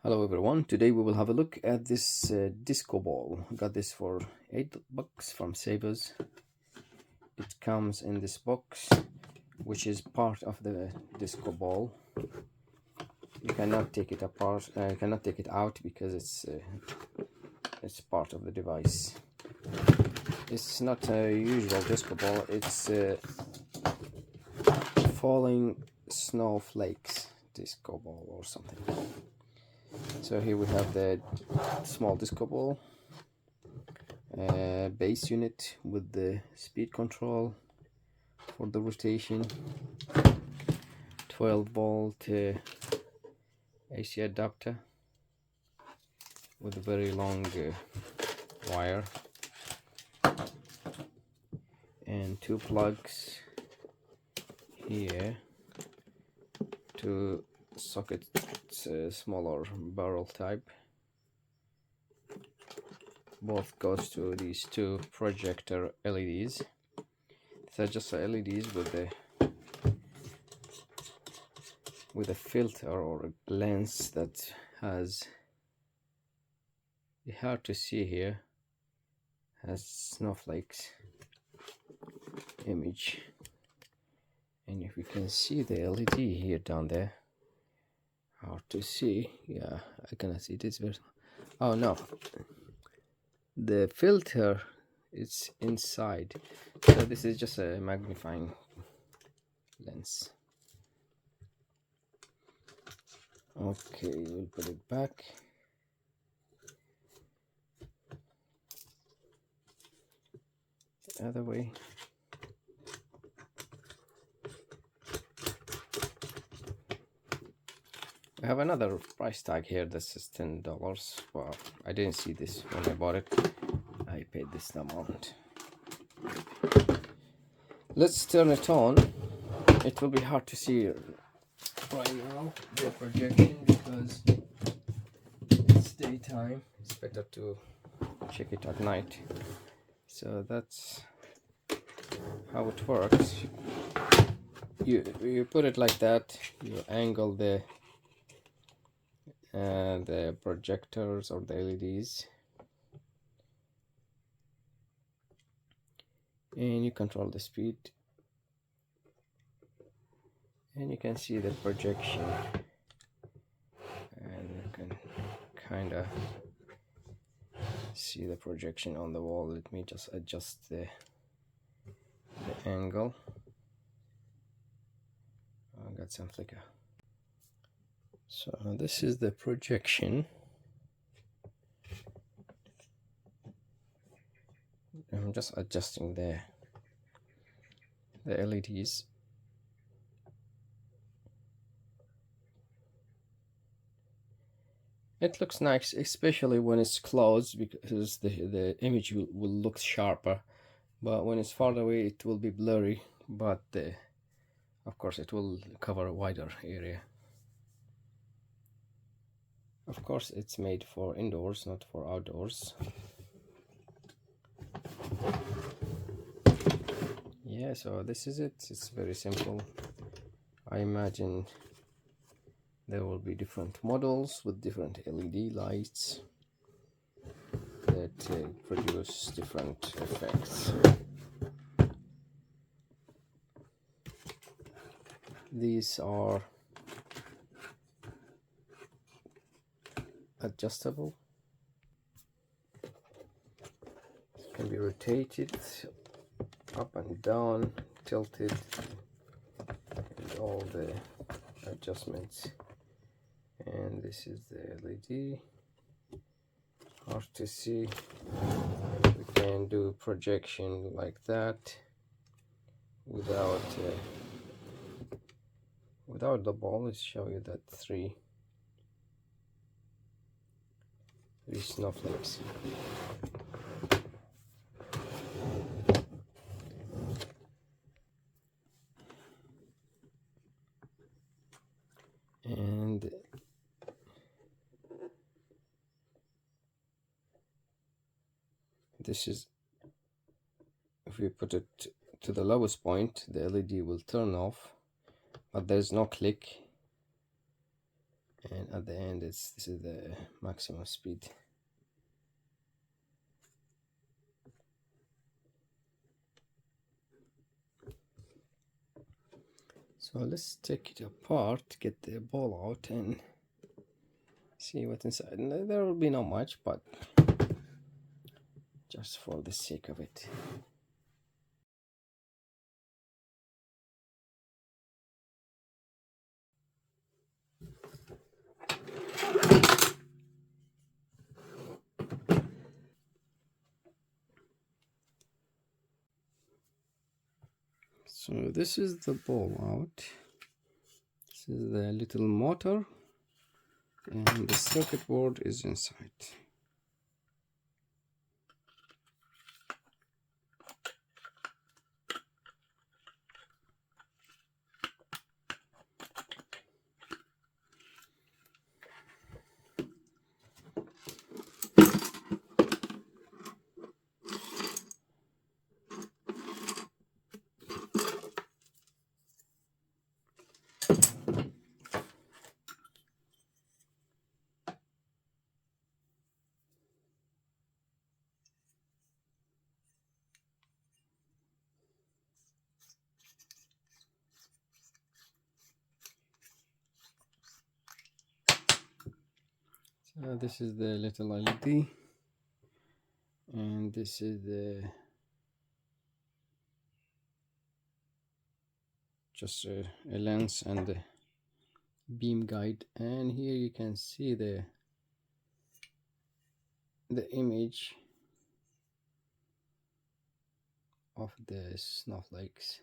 Hello everyone, today we will have a look at this disco ball. I got this for $8 from Savers. It comes in this box, which is part of the disco ball. You cannot take it apart, you cannot take it out because it's part of the device. It's not a usual disco ball, it's falling snowflakes disco ball or something. So here we have the small disco ball, base unit with the speed control for the rotation, 12-volt AC adapter with a very long wire, and two plugs here to socket smaller barrel type. Both goes to these two projector LEDs. These are just LEDs with a filter or a lens that has, it's hard to see here, has snowflakes image. And if you can see the LED here down there, hard to see. Yeah, I cannot see this very. Oh no, the filter is inside, so this is just a magnifying lens. Okay, we'll put it back. The other way. I have another price tag here. This is $10. Well, I didn't see this when I bought it. I paid this amount. Let's turn it on. It will be hard to see right now the projection because it's daytime. It's better to check it at night. So that's how it works. You put it like that. You angle the projectors or the LEDs, and you control the speed, and you can see the projection, and you can kind of see the projection on the wall. Let me just adjust the angle. I got some flicker. So this is the projection. I'm just adjusting the LEDs. It looks nice, especially when it's close, because the image will look sharper, but when it's far away it will be blurry, but of course it will cover a wider area. Of course it's made for indoors, not for outdoors. Yeah, so this is it. It's very simple. I imagine there will be different models with different LED lights that produce different effects. These are adjustable. It can be rotated up and down, tilted, and all the adjustments. And this is the LED. Hard to see. We can do projection like that without the ball. Let's show you that three snowflakes. And this is, if we put it to the lowest point, the LED will turn off, but there's no click. and at the end this is the maximum speed. So let's take it apart, get the ball out and see what's inside. And there will be not much, but just for the sake of it. So this is the ball out. This is the little motor, and the circuit board is inside. So this is the little LED, and this is the just a lens and the beam guide, and here you can see the image of the snowflakes.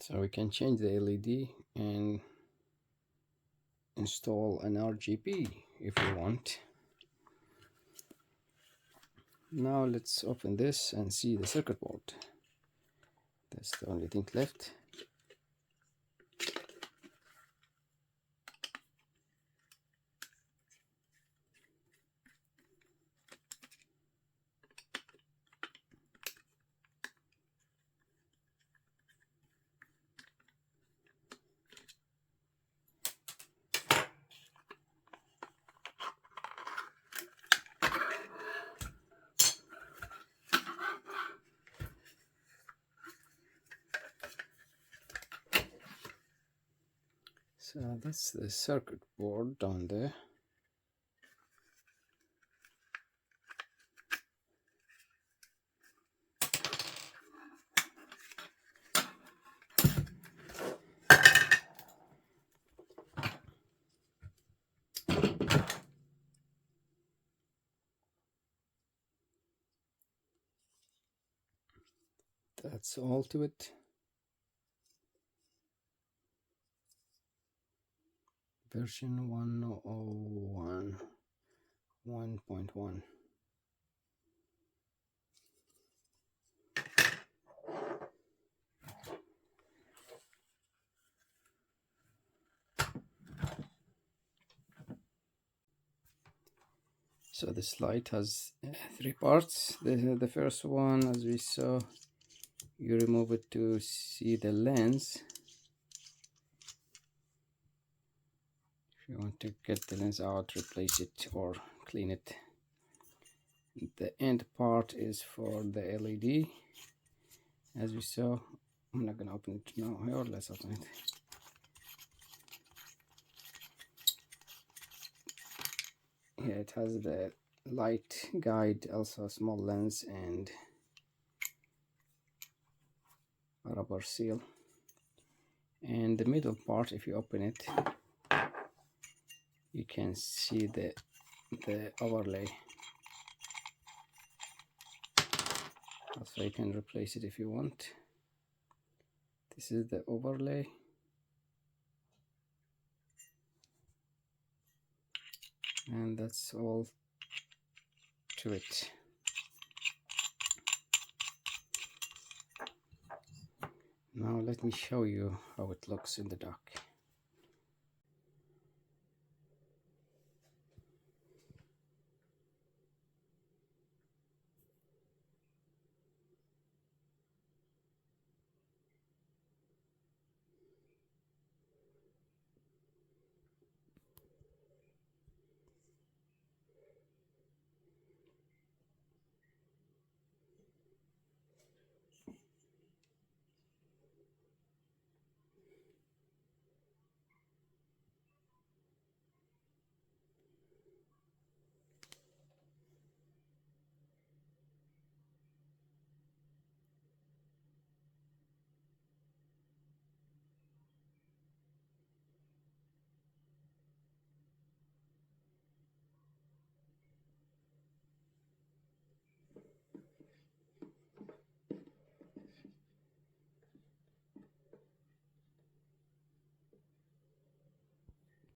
So we can change the LED and install an RGB if we want. Now let's open this and see the circuit board. That's the only thing left. So that's the circuit board down there. That's all to it. Version 101 1.1. So this light has three parts. The first one, as we saw, you remove it to see the lens. If you want to get the lens out, replace it or clean it. The end part is for the LED, as we saw. I'm not gonna open it now. Here, let's open it. Here it has the light guide, also a small lens and a rubber seal. And the middle part, if you open it, you can see the overlay. Also, you can replace it if you want. This is the overlay. And that's all to it. Now let me show you how it looks in the dock.